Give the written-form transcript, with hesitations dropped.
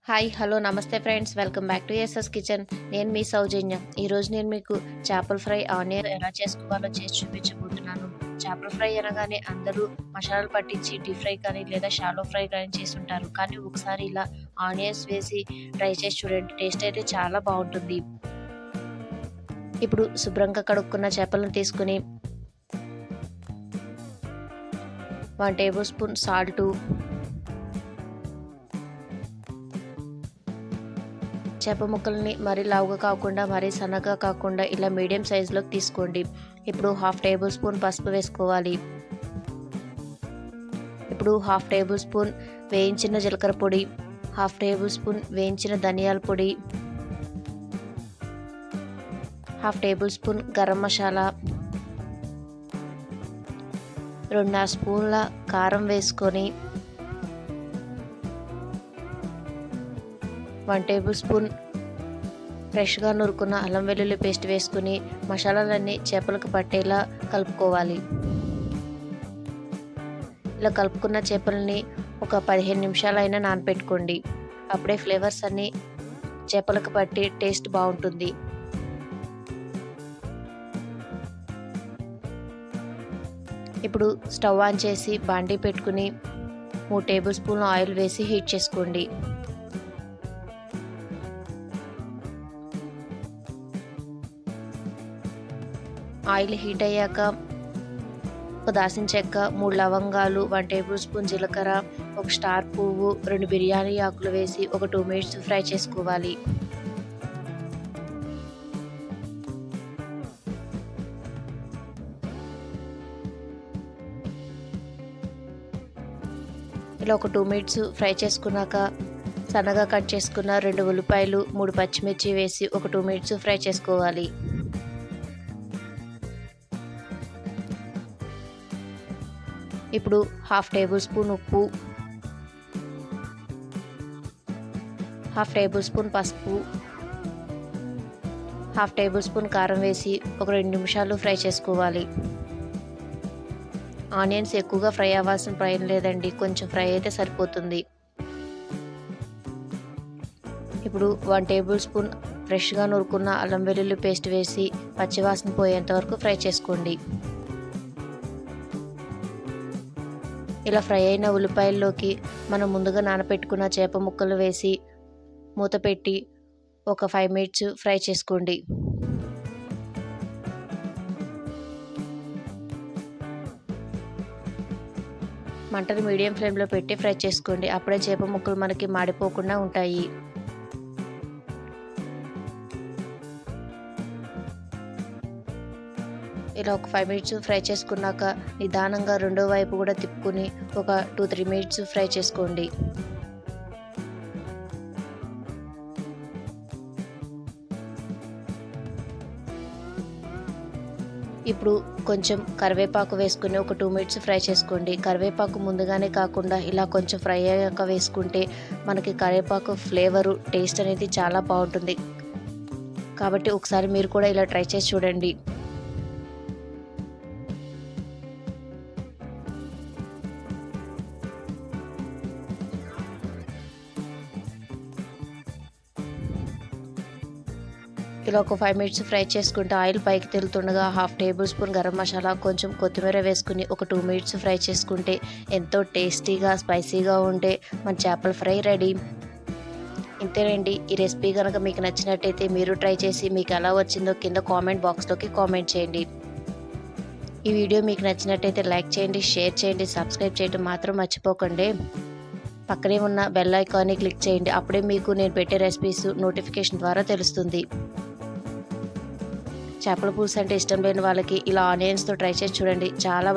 Hi hello నమస్తే friends, welcome back to SS kitchen. నేను మీ సౌజన్య. ఈరోజు నేను మీకు చేపల ఫ్రై ఆనియన్ ఎలా చేసుకోవాలో చేసి చూపించబోతున్నాను. చేపల ఫ్రై అనగానే అందరూ మసాలాలు పట్టించి డీప్ ఫ్రై కానీ లేదా షాలో ఫ్రై కానీ చేసి ఉంటారు. కానీ ఒకసారి ఇలా ఆనియన్స్ వేసి ట్రై చేసి చూడండి, టేస్ట్ అయితే చాలా బాగుంటుంది. ఇప్పుడు శుభ్రంగా కడుక్కున్న చేపలను తీసుకుని 1 టేబుల్ స్పూన్ సాల్టు, చేప ముక్కల్ని మరీ లావుగా కాకుండా మరీ సన్నగా కాకుండా ఇలా మీడియం సైజులోకి తీసుకోండి. ఇప్పుడు 1/2 టేబుల్ స్పూన్ పసుపు వేసుకోవాలి. ఇప్పుడు 1/2 టేబుల్ స్పూన్ వేయించిన జీలకర్ర పొడి, 1/2 టేబుల్ స్పూన్ వేయించిన ధనియాల పొడి, 1/2 టేబుల్ స్పూన్ గరం మసాలా, 2.5 స్పూన్ల కారం వేసుకొని 1 టేబుల్ స్పూన్ ఫ్రెష్గా నూరుకున్న అల్లం వెల్లుల్లి పేస్ట్ వేసుకుని మసాలాలన్నీ చేపలకు పట్టేలా కలుపుకోవాలి. ఇలా కలుపుకున్న చేపలని ఒక 15 నిమిషాలైనా నానబెట్టుకోండి. అప్పుడే ఫ్లేవర్స్ అన్నీ చేపలకు పట్టి టేస్ట్ బాగుంటుంది. ఇప్పుడు స్టవ్ ఆన్ చేసి బాండీ పెట్టుకుని 3 టేబుల్ స్పూన్ల ఆయిల్ వేసి హీట్ చేసుకోండి. ఆయిల్ హీట్ అయ్యాక ఒక దాల్చిన చెక్క, 3 లవంగాలు, 1 టేబుల్ స్పూన్ జీలకర్ర, 1 స్టార్ పువ్వు, 2 బిర్యానీ ఆకులు వేసి ఒక 2 మినిట్స్ ఫ్రై చేసుకోవాలి. ఇలా ఒక 2 మినిట్స్ ఫ్రై చేసుకున్నాక సన్నగా కట్ చేసుకున్న 2 ఉల్లిపాయలు, 3 పచ్చిమిర్చి వేసి ఒక 2 మినిట్స్ ఫ్రై చేసుకోవాలి. ఇప్పుడు 1/2 టేబుల్ స్పూన్ ఉప్పు, 1/2 టేబుల్ స్పూన్ పసుపు, 1/2 టేబుల్ స్పూన్ కారం వేసి ఒక 2 నిమిషాలు ఫ్రై చేసుకోవాలి. ఆనియన్స్ ఎక్కువగా ఫ్రై అవ్వాల్సిన పని లేదండి, కొంచెం ఫ్రై అయితే సరిపోతుంది. ఇప్పుడు 1 టేబుల్ స్పూన్ ఫ్రెష్గా నూరుకున్న అల్లం వెల్లుల్లి పేస్ట్ వేసి పచ్చివాసన పోయేంత వరకు ఫ్రై చేసుకోండి. ఇలా ఫ్రై అయిన ఉల్లిపాయల్లోకి మనం ముందుగా నానబెట్టుకున్న చేప ముక్కలు వేసి మూత పెట్టి ఒక 5 మినిట్స్ ఫ్రై చేసుకోండి. మంటను మీడియం ఫ్లేమ్లో పెట్టి ఫ్రై చేసుకోండి. అప్పుడే చేప ముక్కలు మనకి మాడిపోకుండా ఉంటాయి. ఇలా ఒక 5 మినిట్స్ ఫ్రై చేసుకున్నాక నిదానంగా రెండో వైపు కూడా తిప్పుకొని ఒక 2-3 మినిట్స్ ఫ్రై చేసుకోండి. ఇప్పుడు కొంచెం కరివేపాకు వేసుకుని ఒక 2 మినిట్స్ ఫ్రై చేసుకోండి. కరివేపాకు ముందుగానే కాకుండా ఇలా కొంచెం ఫ్రై అయ్యాక వేసుకుంటే మనకి కరివేపాకు ఫ్లేవరు టేస్ట్ అనేది చాలా బాగుంటుంది. కాబట్టి ఒకసారి మీరు కూడా ఇలా ట్రై చేసి చూడండి. ఇలా ఒక 5 మినిట్స్ ఫ్రై చేసుకుంటే ఆయిల్ పైకి తేలుతుండగా 1/2 టేబుల్ స్పూన్ గరం మసాలా, కొంచెం కొత్తిమీర వేసుకుని ఒక 2 మినిట్స్ ఫ్రై చేసుకుంటే ఎంతో టేస్టీగా స్పైసీగా ఉండే మన చేపల ఫ్రై రెడీ. ఇంతేనండి. ఈ రెసిపీ కనుక మీకు నచ్చినట్టయితే మీరు ట్రై చేసి మీకు ఎలా వచ్చిందో కింద కామెంట్ బాక్స్లోకి కామెంట్ చేయండి. ఈ వీడియో మీకు నచ్చినట్టయితే లైక్ చేయండి, షేర్ చేయండి, సబ్స్క్రైబ్ చేయడం మాత్రం మర్చిపోకండి. పక్కనే ఉన్న బెల్ ఐకాన్ని క్లిక్ చేయండి. అప్పుడే మీకు నేను పెట్టే రెసిపీస్ నోటిఫికేషన్ ద్వారా తెలుస్తుంది. చేపల పులుసు అంటే ఇష్టం లేని వాళ్ళకి ఇలా ఆనియన్స్తో ట్రై చేసి చూడండి, చాలా